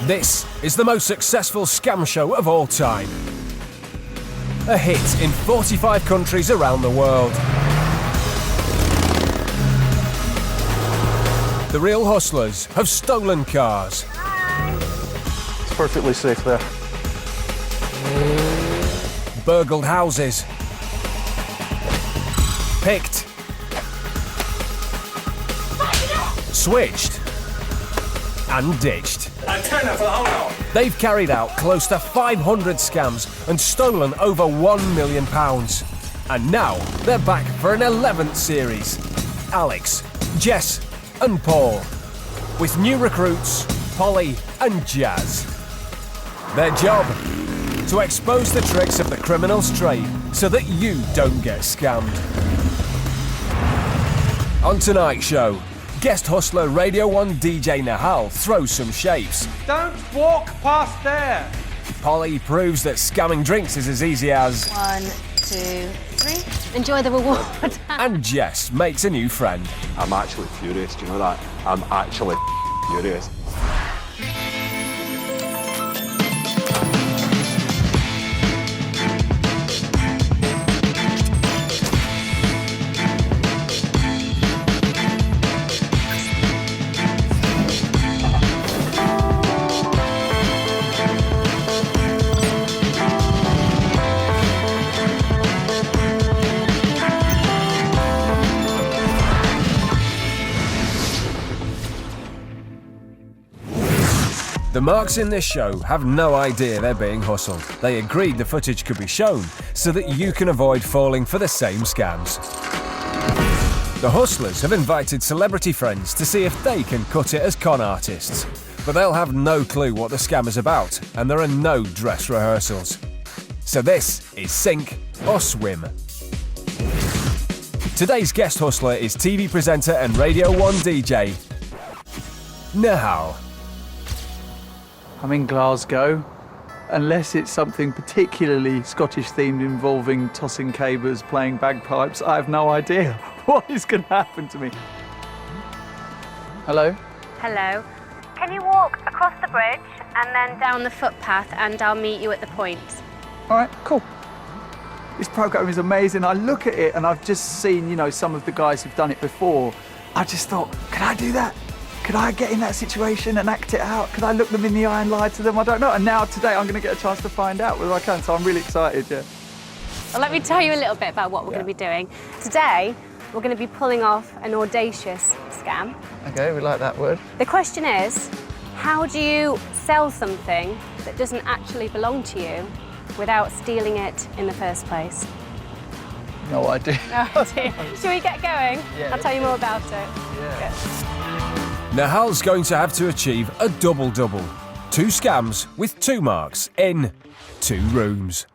This is the most successful scam show of all time. A hit in 45 countries around the world. The real hustlers have stolen cars. It's perfectly safe there. Burgled houses. Picked. Switched. And ditched. They've carried out close to 500 scams and stolen over £1 million. And now they're back for an 11th series. Alex, Jess and Paul. With new recruits, Polly and Jazz. Their job? To expose the tricks of the criminals' trade so that you don't get scammed. On tonight's show, guest hustler Radio 1 DJ Nahal throws some shapes. Don't walk past there! Polly proves that scamming drinks is as easy as... 1, 2, 3. Enjoy the reward. And Jess makes a new friend. I'm actually furious, do you know that? I'm actually furious. The marks in this show have no idea they're being hustled. They agreed the footage could be shown so that you can avoid falling for the same scams. The hustlers have invited celebrity friends to see if they can cut it as con artists. But they'll have no clue what the scam is about, and there are no dress rehearsals. So this is sink or swim. Today's guest hustler is TV presenter and Radio 1 DJ, Nahal. I'm in Glasgow. Unless it's something particularly Scottish themed involving tossing cabers, playing bagpipes, I have no idea what is going to happen to me. Hello? Hello. Can you walk across the bridge and then down the footpath and I'll meet you at the point? All right, cool. This program is amazing. I look at it and I've just seen, you know, some of the guys who've done it before. I just thought, can I do that? Could I get in that situation and act it out? Could I look them in the eye and lie to them? I don't know. And now today I'm going to get a chance to find out whether I can. So I'm really excited, yeah. Well, let me tell you a little bit about what we're going to be doing. Today, we're going to be pulling off an audacious scam. Okay, we like that word. The question is, how do you sell something that doesn't actually belong to you without stealing it in the first place? No idea. No idea. Shall we get going? Yeah. I'll tell you more about it. Yeah. Nahal's going to have to achieve a double-double. 2 scams with 2 marks in 2 rooms.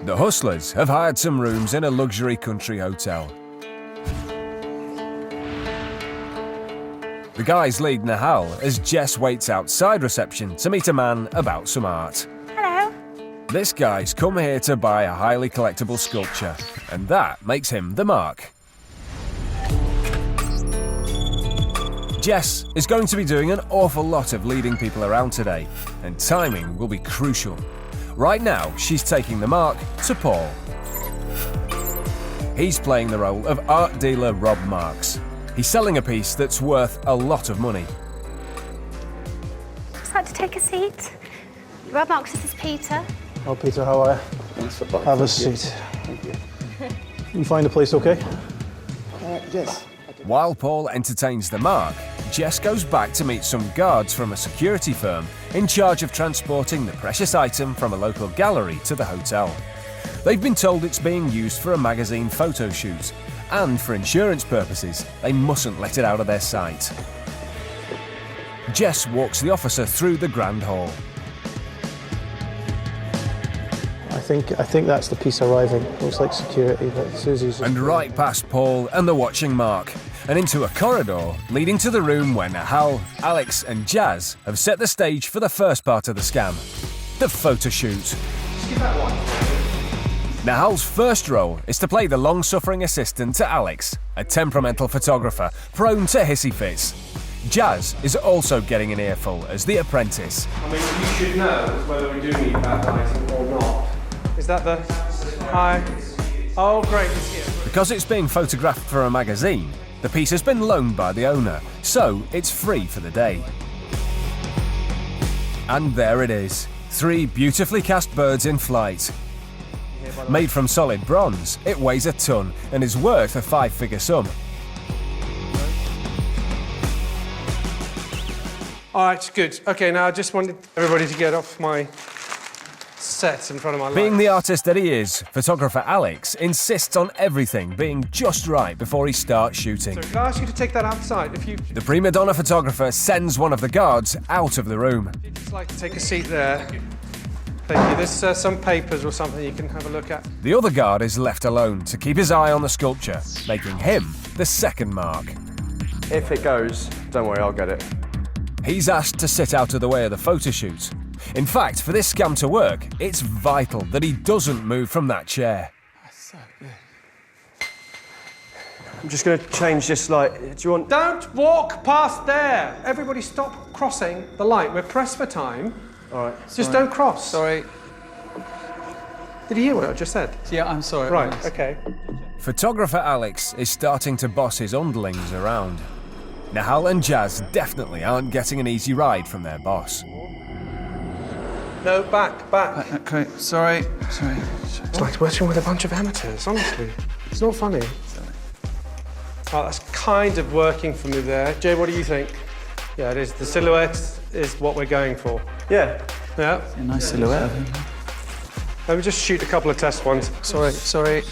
The hustlers have hired some rooms in a luxury country hotel. The guys lead Nahal as Jess waits outside reception to meet a man about some art. Hello. This guy's come here to buy a highly collectible sculpture, and that makes him the mark. Jess is going to be doing an awful lot of leading people around today, and timing will be crucial. Right now, she's taking the mark to Paul. He's playing the role of art dealer Rob Marks. He's selling a piece that's worth a lot of money. Just like to take a seat. Rob Marks, this is Peter. Oh, Peter, how are you? Have a seat. Thank you. You find the place okay? Yes. While Paul entertains the mark, Jess goes back to meet some guards from a security firm in charge of transporting the precious item from a local gallery to the hotel. They've been told it's being used for a magazine photo shoot, and for insurance purposes, they mustn't let it out of their sight. Jess walks the officer through the grand hall. I think that's the piece arriving. Looks like security, but Susie's just... And right past Paul and the watching Mark, and into a corridor leading to the room where Nahal, Alex and Jazz have set the stage for the first part of the scam, the photo shoot. Nahal's first role is to play the long-suffering assistant to Alex, a temperamental photographer prone to hissy fits. Jazz is also getting an earful as the apprentice. I mean, you should know whether we do need that lighting or not. Is that the high? Oh, great, it's here. Because it's being photographed for a magazine, the piece has been loaned by the owner, so it's free for the day. And there it is, 3 beautifully cast birds in flight. Made from solid bronze, it weighs a ton and is worth a 5-figure sum. All right, good. Okay, now I just wanted everybody to get off my set in front of my light. Being the artist that he is, photographer Alex insists on everything being just right before he starts shooting. So can I ask you to take that outside? If you The prima donna photographer sends one of the guards out of the room. You'd just like to take a seat there. Thank you. There's some papers or something you can have a look at. The other guard is left alone to keep his eye on the sculpture, making him the second mark. If it goes, don't worry, I'll get it. He's asked to sit out of the way of the photo shoot. In fact, for this scam to work, it's vital that he doesn't move from that chair. I'm just going to change this light. Do you want... Don't walk past there. Everybody stop crossing the light. We're pressed for time. All right. Just don't cross. Sorry. Did you hear what I just said? Yeah, I'm sorry. Right, okay. Photographer Alex is starting to boss his underlings around. Nahal and Jazz definitely aren't getting an easy ride from their boss. No, back. Okay, sorry. It's like working with a bunch of amateurs, honestly. It's not funny. Oh, that's kind of working for me there. Jay, what do you think? Yeah, it is. The silhouette is what we're going for. Yeah. Yeah. A nice silhouette, I think. Let me just shoot a couple of test ones. Sorry.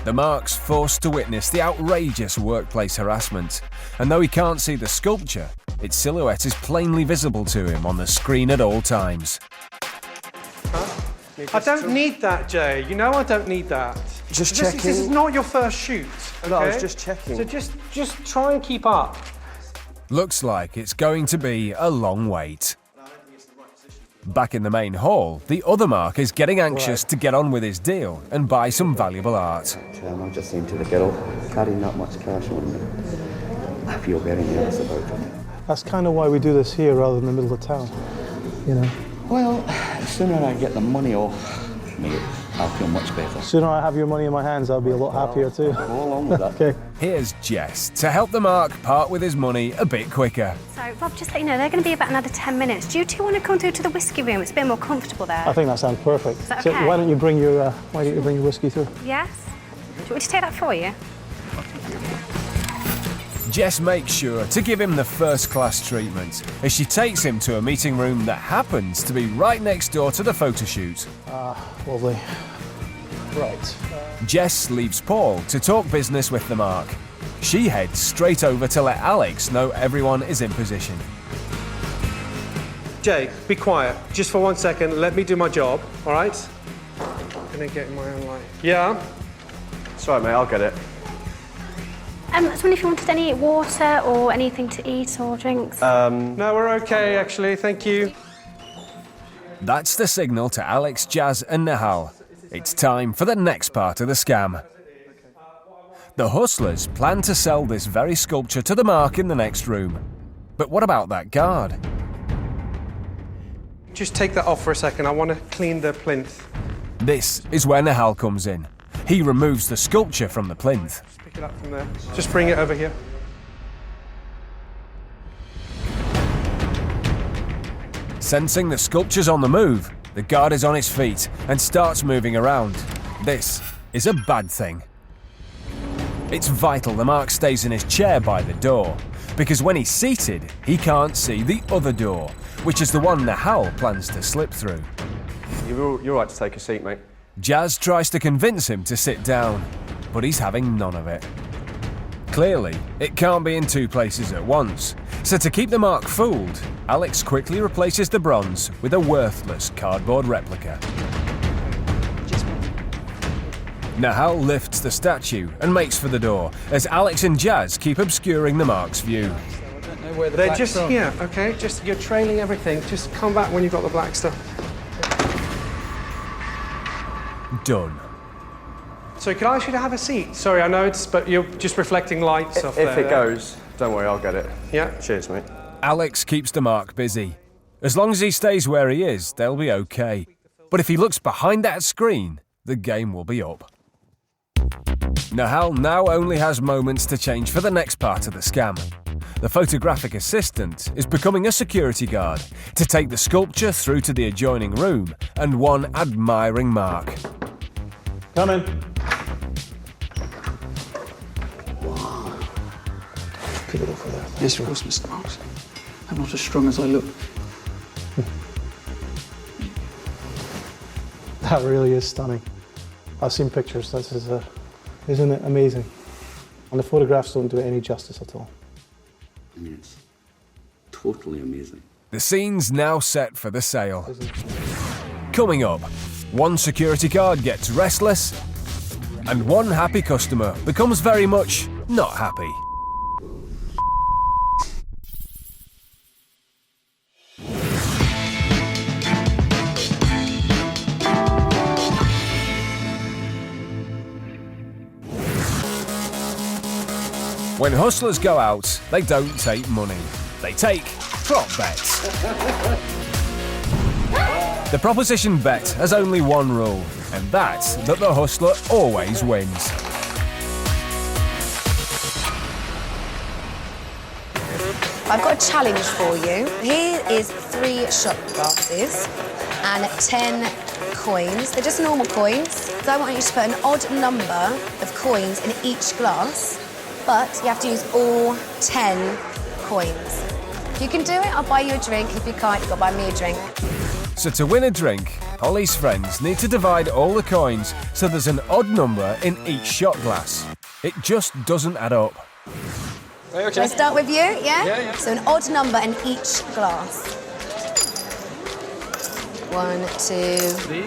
The mark's forced to witness the outrageous workplace harassment. And though he can't see the sculpture, its silhouette is plainly visible to him on the screen at all times. I don't need that, Jay. You know I don't need that. Just This checking. is not your first shoot. Okay? No, I was just checking. So just try and keep up. Looks like it's going to be a long wait. Back in the main hall, the other mark is getting anxious to get on with his deal and buy some valuable art. I'm just saying to the girl, carrying that much cash on me, I feel very nervous about it. That's kind of why we do this here rather than in the middle of town, you know. Well, the sooner I get the money off, mate, I'll feel much better. The sooner I have your money in my hands, I'll be a lot happier too. Go along with that. Okay. Here's Jess to help the mark part with his money a bit quicker. So, Rob, just let you know, they're going to be about another 10 minutes. Do you two want to come through to the whiskey room? It's a bit more comfortable there. I think that sounds perfect. that So okay? why don't you bring your whiskey through? Yes? Do you want me to take that for you? Jess makes sure to give him the first-class treatment as she takes him to a meeting room that happens to be right next door to the photo shoot. Lovely. Right. Jess leaves Paul to talk business with the mark. She heads straight over to let Alex know everyone is in position. Jay, be quiet. Just for 1 second, let me do my job, all right? I'm gonna get in my own light. Yeah? Sorry, mate, I'll get it. I was wondering if you wanted any water or anything to eat or drinks. No, we're okay, actually. Thank you. That's the signal to Alex, Jazz and Nahal. It's time for the next part of the scam. The hustlers plan to sell this very sculpture to the mark in the next room. But what about that guard? Just take that off for a second. I want to clean the plinth. This is where Nahal comes in. He removes the sculpture from the plinth. Just pick it up from there. Just bring it over here. Sensing the sculpture's on the move, the guard is on his feet and starts moving around. This is a bad thing. It's vital the mark stays in his chair by the door, because when he's seated, he can't see the other door, which is the one Nahal plans to slip through. You're right to take a seat, mate. Jazz tries to convince him to sit down, but he's having none of it. Clearly, it can't be in two places at once, so to keep the mark fooled, Alex quickly replaces the bronze with a worthless cardboard replica. Nahal lifts the statue and makes for the door, as Alex and Jazz keep obscuring the mark's view. They're just here, okay? Just, you're trailing everything. Just come back when you've got the black stuff. Done. So can I ask you to have a seat? Sorry, I know but you're just reflecting lights off there. If it goes, Don't worry, I'll get it. Yeah. Cheers, mate. Alex keeps the mark busy. As long as he stays where he is, they'll be okay. But if he looks behind that screen, the game will be up. Nahal now only has moments to change for the next part of the scam. The photographic assistant is becoming a security guard to take the sculpture through to the adjoining room and one admiring Mark. Come in. Put it over there. Yes, of course, Mr. Marks. I'm not as strong as I look. That really is stunning. I've seen pictures. This is isn't it amazing? And the photographs don't do it any justice at all. I mean, it's totally amazing. The scene's now set for the sale. Coming up, one security guard gets restless and one happy customer becomes very much not happy. When hustlers go out, they don't take money. They take prop bets. The proposition bet has only one rule, and that's that the hustler always wins. I've got a challenge for you. Here is 3 shot glasses and 10 coins. They're just normal coins. So I want you to put an odd number of coins in each glass, but you have to use all 10 coins. If you can do it, I'll buy you a drink. If you can't, you've got to buy me a drink. So to win a drink, Holly's friends need to divide all the coins so there's an odd number in each shot glass. It just doesn't add up. Right, okay. Shall I start with you, yeah? Yeah. So an odd number in each glass. 1, 2,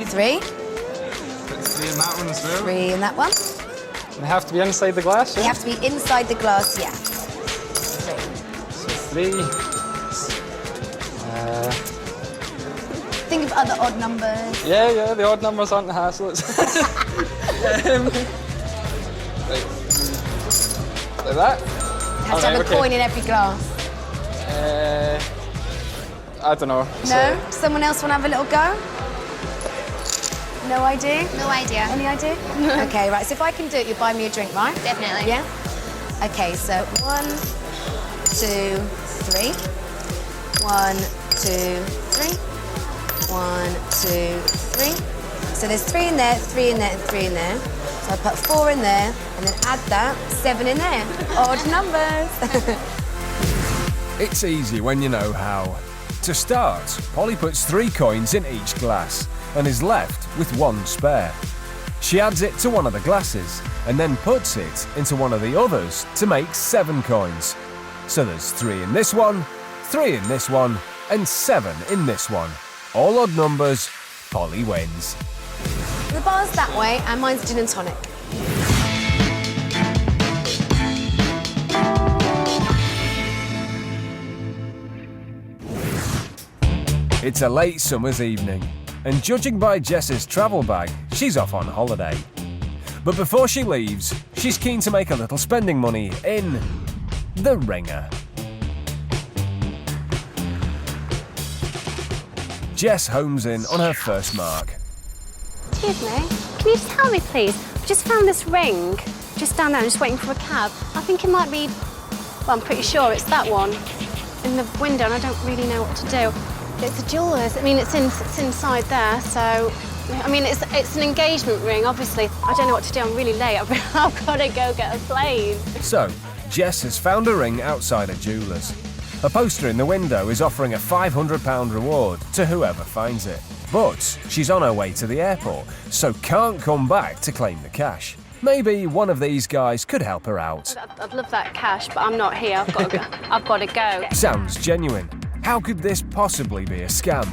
3. Put 3 in that one as well. 3 in that one. They have to be inside the glass, They have to be inside the glass, yeah. 3. Three. Think of other odd numbers. Yeah, the odd numbers aren't the hassle. Like that? You have to have a coin in every glass. I don't know. No? Someone else want to have a little go? No idea? No idea. Any idea? Okay, right, so if I can do it, you'll buy me a drink, right? Definitely. Yeah? Okay, so 1, 2, 3. 1, 2, 3. 1, 2, 3. So there's 3 in there, 3 in there, and 3 in there. So I put 4 in there, and then add that, 7 in there. Odd numbers. It's easy when you know how. To start, Polly puts 3 coins in each glass and is left with 1 spare. She adds it to one of the glasses and then puts it into one of the others to make 7 coins. So there's 3 in this one, 3 in this one, and 7 in this one. All odd numbers, Polly wins. The bar's that way, and mine's gin and tonic. It's a late summer's evening, and judging by Jess's travel bag, she's off on holiday. But before she leaves, she's keen to make a little spending money in the Ringer. Jess homes in on her first mark. Excuse me, can you just help me, please? I've just found this ring just down there. I'm just waiting for a cab. I think it might be, well, I'm pretty sure it's that one in the window, and I don't really know what to do. It's a jeweller's. I mean, it's inside there, so I mean, it's an engagement ring. Obviously, I don't know what to do. I'm really late. I've got to go get a plane. So, Jess has found a ring outside a jeweller's. A poster in the window is offering a £500 reward to whoever finds it. But she's on her way to the airport, so can't come back to claim the cash. Maybe one of these guys could help her out. I'd love that cash, but I'm not here. I've got to go. I've got to go. Sounds genuine. How could this possibly be a scam?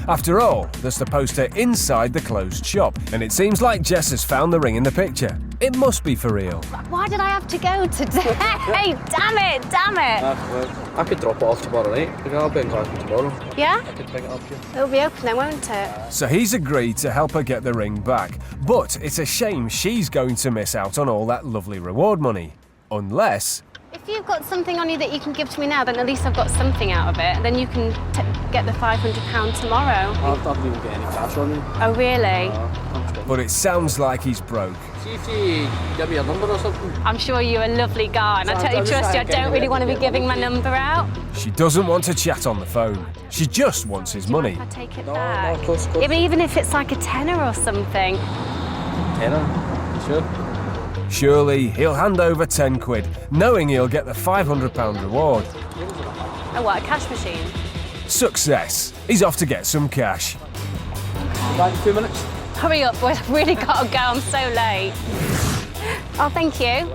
After all, there's the poster inside the closed shop, and it seems like Jess has found the ring in the picture. It must be for real. Why did I have to go today? Damn it! I could drop it off tomorrow night. I'll be in Glasgow tomorrow. Yeah? I could pick it up here. It'll be open then, won't it? So he's agreed to help her get the ring back, but it's a shame she's going to miss out on all that lovely reward money. Unless... If you've got something on you that you can give to me now, then at least I've got something out of it. And then you can get the £500 tomorrow. I don't even get any cash on me. Oh, really? But it sounds like he's broke. See if you give me a number or something. I'm sure you're a lovely guy, and I totally trust you. I don't really want to be giving my number out. She doesn't want to chat on the phone. She just wants his money. I take it No, back. of course. Yeah, but even if it's like a tenner or something. Tenner? Sure. Surely he'll hand over 10 quid, knowing he'll get the £500 reward. Oh, what, a cash machine? Success. He's off to get some cash. Back in 2 minutes. Hurry up, boys. I've really got to go. I'm so late. Oh, thank you.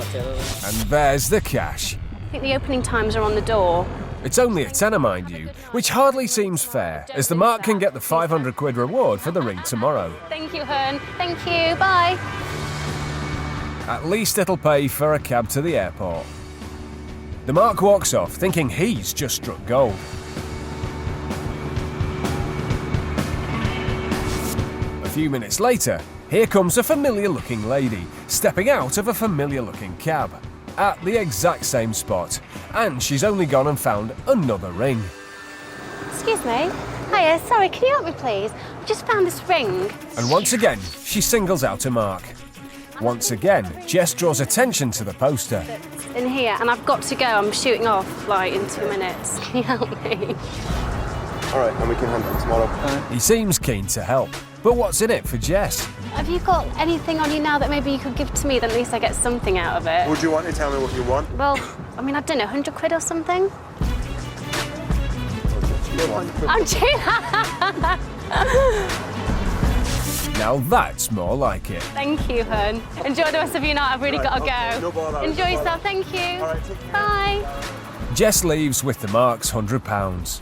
And there's the cash. I think the opening times are on the door. It's only a tenner, mind you, which hardly seems fair, as the Mark can get the 500 quid reward for the ring tomorrow. Thank you, Hearn. Thank you. Bye. At least it'll pay for a cab to the airport. The Mark walks off, thinking he's just struck gold. A few minutes later, here comes a familiar-looking lady, stepping out of a familiar-looking cab, at the exact same spot, and she's only gone and found another ring. Excuse me. Hiya, sorry, can you help me, please? I've just found this ring. And once again, she singles out a Mark. Once again, Jess draws attention to the poster. In here, and I've got to go. I'm shooting off, like, in 2 minutes. Can you help me? All right, and we can hand it tomorrow. He seems keen to help, but what's in it for Jess? Have you got anything on you now that maybe you could give to me, then at least I get something out of it? Would you want to tell me what you want? Well, I mean, I don't know, 100 quid or something? I'm cheating. Now that's more like it. Thank you, hun. Enjoy the rest of your night. I've really got to go. No bother, Enjoy no yourself. bother. Thank you. All right, take care. Bye. Jess leaves with the Mark's £100.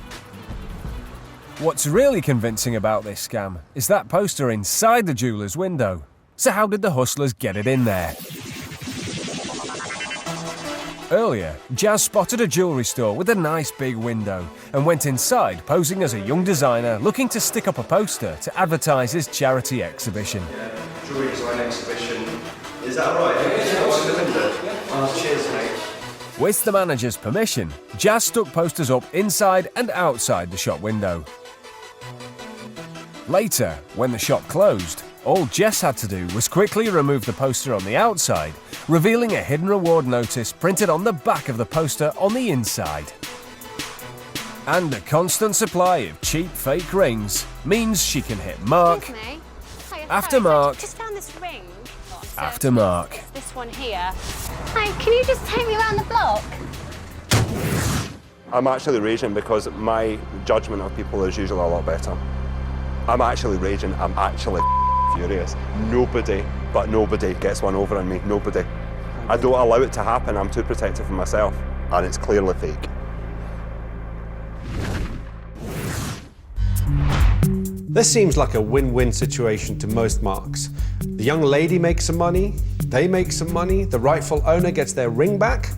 What's really convincing about this scam is that poster inside the jeweller's window. So how did the hustlers get it in there? Earlier, Jazz spotted a jewellery store with a nice big window and went inside posing as a young designer looking to stick up a poster to advertise his charity exhibition. Jewellery design exhibition. Is that all right? Yeah, the window. Oh, cheers, mate. With the manager's permission, Jazz stuck posters up inside and outside the shop window. Later, when the shop closed, all Jess had to do was quickly remove the poster on the outside, revealing a hidden reward notice printed on the back of the poster on the inside. And a constant supply of cheap fake rings means she can hit Mark after Mark Just found this ring. after Mark. It's this one here. Hi, can you just take me around the block? I'm actually raging because my judgment of people is usually a lot better. I'm actually raging. I'm actually furious. Nobody gets one over on me. Nobody. I don't allow it to happen. I'm too protective of myself, and it's clearly fake. This seems like a win-win situation to most Marks. The young lady makes some money, they make some money, the rightful owner gets their ring back.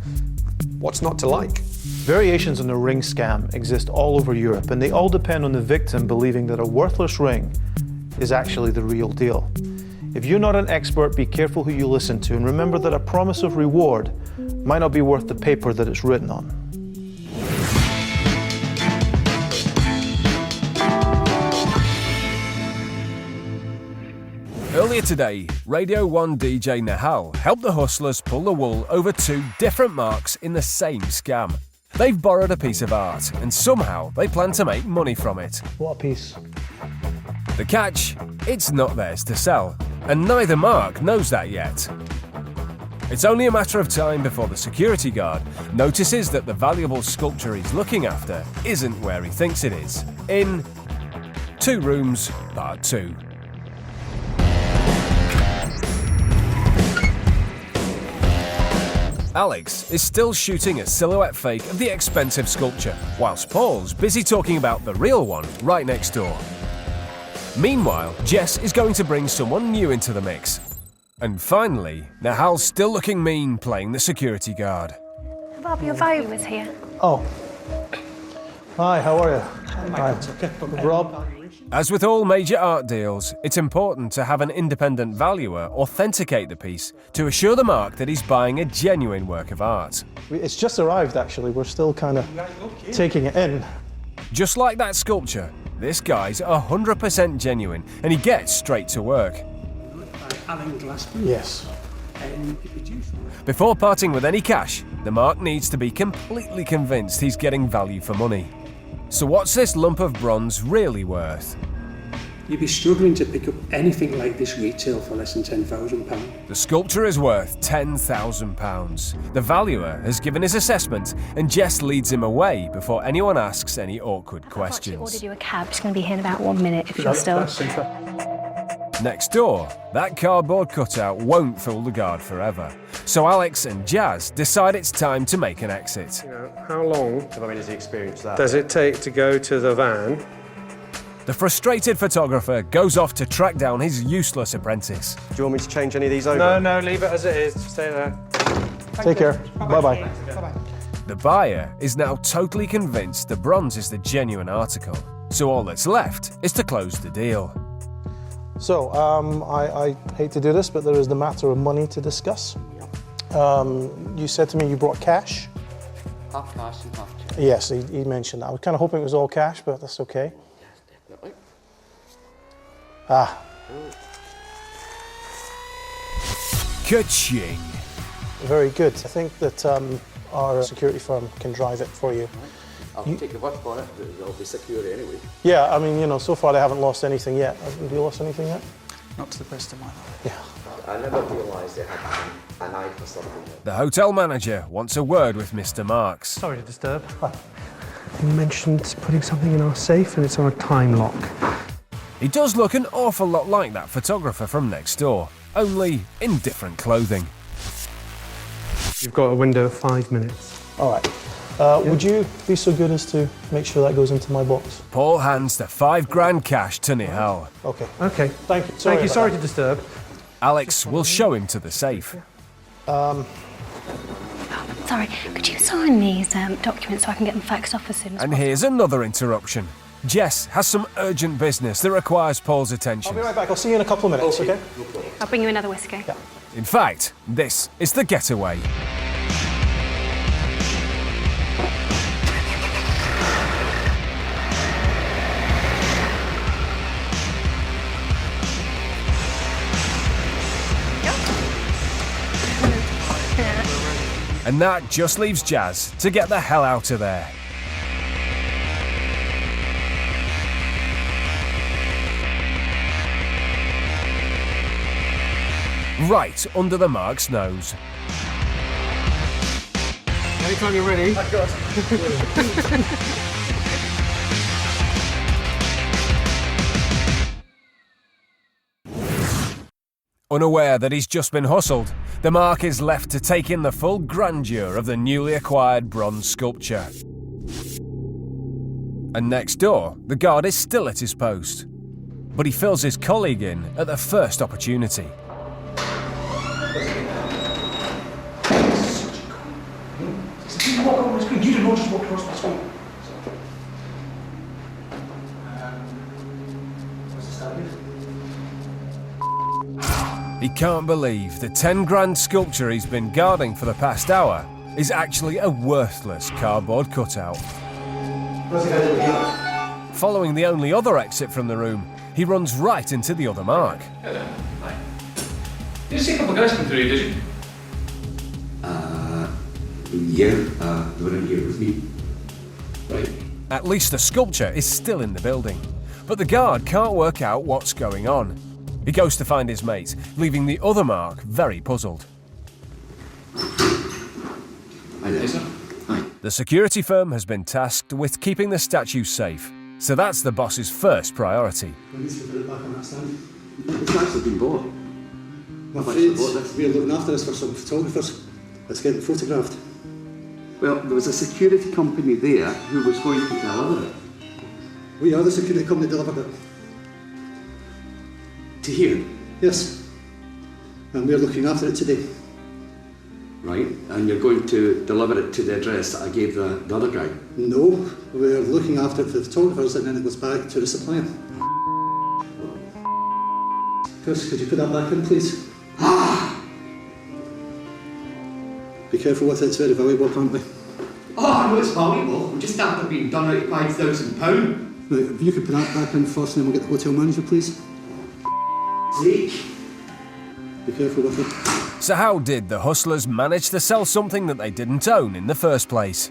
What's not to like? Variations on the ring scam exist all over Europe, and they all depend on the victim believing that a worthless ring is actually the real deal. If you're not an expert, be careful who you listen to, and remember that a promise of reward might not be worth the paper that it's written on. Earlier today, Radio 1 DJ Nahal helped the hustlers pull the wool over 2 different Marks in the same scam. They've borrowed a piece of art, and somehow they plan to make money from it. What a piece. The catch? It's not theirs to sell, and neither Mark knows that yet. It's only a matter of time before the security guard notices that the valuable sculpture he's looking after isn't where he thinks it is. In 2 Rooms, Part 2. Alex is still shooting a silhouette fake of the expensive sculpture, whilst Paul's busy talking about the real one right next door. Meanwhile, Jess is going to bring someone new into the mix. And finally, Nahal's still looking mean playing the security guard. Bob, your valuables here. Oh. Hi, how are you? Rob? As with all major art deals, it's important to have an independent valuer authenticate the piece to assure the mark that he's buying a genuine work of art. It's just arrived, actually. We're still kind of taking it in. Just like that sculpture, this guy's 100% genuine and he gets straight to work. Yes. Before parting with any cash, the mark needs to be completely convinced he's getting value for money. So what's this lump of bronze really worth? You'd be struggling to pick up anything like this retail for less than £10,000. The sculpture is worth £10,000. The valuer has given his assessment and Jess leads him away before anyone asks any awkward questions. I've ordered you a cab. It's going to be here in about 1 minute if you're still... Next door, that cardboard cutout won't fool the guard forever. So Alex and Jazz decide it's time to make an exit. How long Does he experience that? does it take to go to the van? The frustrated photographer goes off to track down his useless apprentice. Do you want me to change any of these over? No, leave it as it is. Stay there. Take care. Bye-bye. The buyer is now totally convinced the bronze is the genuine article. So all that's left is to close the deal. So, I hate to do this, but there is the matter of money to discuss. You said to me you brought cash? Half cash and half check. Yes, he mentioned that. I was kind of hoping it was all cash, but that's okay. Yes, definitely. Ah. Ka-ching! Very good. I think that our security firm can drive it for you. I'll take your word for it, but it'll be secure anyway. Yeah, I mean, you know, so far they haven't lost anything yet. Have you lost anything yet? Not to the best of my knowledge. Yeah. I never realised they had an eye for something. The hotel manager wants a word with Mr. Marks. Sorry to disturb. You mentioned putting something in our safe and it's on a time lock. He does look an awful lot like that photographer from next door, only in different clothing. You've got a window of 5 minutes. All right. Would you be so good as to make sure that goes into my box? Paul hands the £5,000 cash to Nihal. Okay. Okay. Thank you. Sorry to disturb. Alex will show him to the safe. Sorry, could you sign these documents so I can get them faxed off as soon as And possible? here's another interruption. Jess has some urgent business that requires Paul's attention. I'll be right back. I'll see you in a couple of minutes, okay? I'll bring you another whiskey. Yeah. In fact, this is the getaway. And that just leaves Jazz to get the hell out of there. Right under the mark's nose. Anytime you're ready. Unaware that he's just been hustled, the mark is left to take in the full grandeur of the newly acquired bronze sculpture. And next door, the guard is still at his post. But he fills his colleague in at the first opportunity. He can't believe the £10,000 sculpture he's been guarding for the past hour is actually a worthless cardboard cutout. Following the only other exit from the room, he runs right into the other mark. Hello. Hi. Did you see a couple of guys come through, did you? They were in here with me. Right. At least the sculpture is still in the building. But the guard can't work out what's going on. He goes to find his mate, leaving the other mark very puzzled. Hi there. Sir? Hi. The security firm has been tasked with keeping the statue safe, so that's the boss's first priority. We need to put it back on that stand. It's actually been bought. I'm afraid we're looking after this for some photographers. It's getting photographed. Well, there was a security company there who was going to deliver it. We are the security company that delivered it. To here? Yes. And we're looking after it today. right? And you're going to deliver it to the address that I gave the other guy? No, we're looking after it for the photographers and then it goes back to the supplier. Chris, could you put that back in, please? Be careful with it, it's very valuable, apparently. Oh, I know it's valuable, just after being done out of £5,000. Right, if you could put that back in first, and then we'll get the hotel manager, please. Be careful with it. So how did the hustlers manage to sell something that they didn't own in the first place?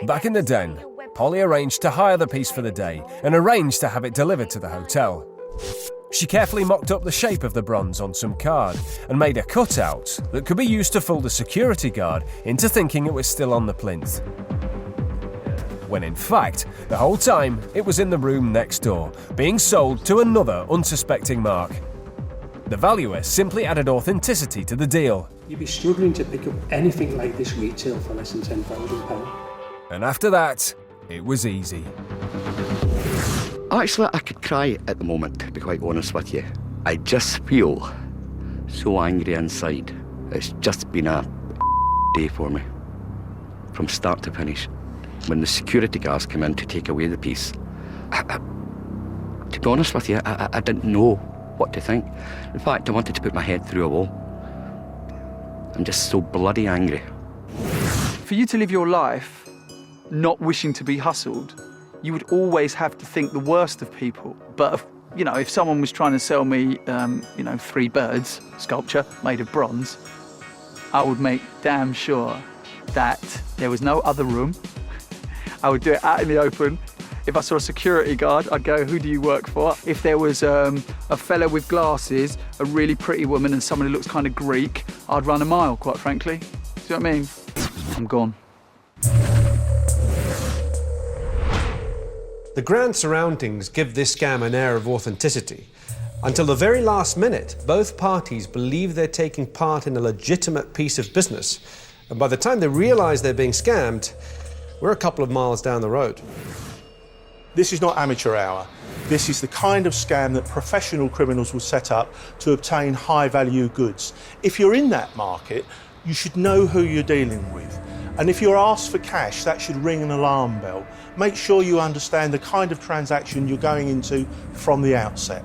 Back in the den, Polly arranged to hire the piece for the day and arranged to have it delivered to the hotel. She carefully mocked up the shape of the bronze on some card and made a cutout that could be used to fool the security guard into thinking it was still on the plinth. When in fact, the whole time it was in the room next door, being sold to another unsuspecting mark. The valuer simply added authenticity to the deal. You'd be struggling to pick up anything like this retail for less than £10,000. And after that, it was easy. Actually, I could cry at the moment, to be quite honest with you. I just feel so angry inside. It's just been a day for me, from start to finish. When the security guards came in to take away the piece, to be honest with you, I didn't know what to think. In fact, I wanted to put my head through a wall. I'm just so bloody angry. For you to live your life not wishing to be hustled, you would always have to think the worst of people. But, if someone was trying to sell me, 3 birds sculpture made of bronze, I would make damn sure that there was no other room. I would do it out in the open. If I saw a security guard, I'd go, who do you work for? If there was a fella with glasses, a really pretty woman and someone who looks kind of Greek, I'd run a mile, quite frankly. Do you know what I mean? I'm gone. The grand surroundings give this scam an air of authenticity. Until the very last minute, both parties believe they're taking part in a legitimate piece of business. And by the time they realise they're being scammed, we're a couple of miles down the road. This is not amateur hour. This is the kind of scam that professional criminals will set up to obtain high-value goods. If you're in that market, you should know who you're dealing with. And if you're asked for cash, that should ring an alarm bell. Make sure you understand the kind of transaction you're going into from the outset.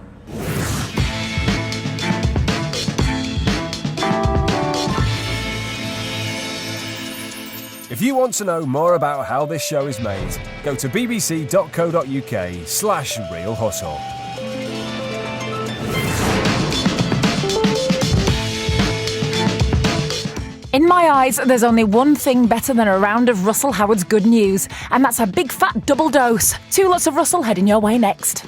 If you want to know more about how this show is made, go to bbc.co.uk/realhustle. In my eyes, there's only one thing better than a round of Russell Howard's good news, and that's a big fat double dose. 2 lots of Russell heading your way next.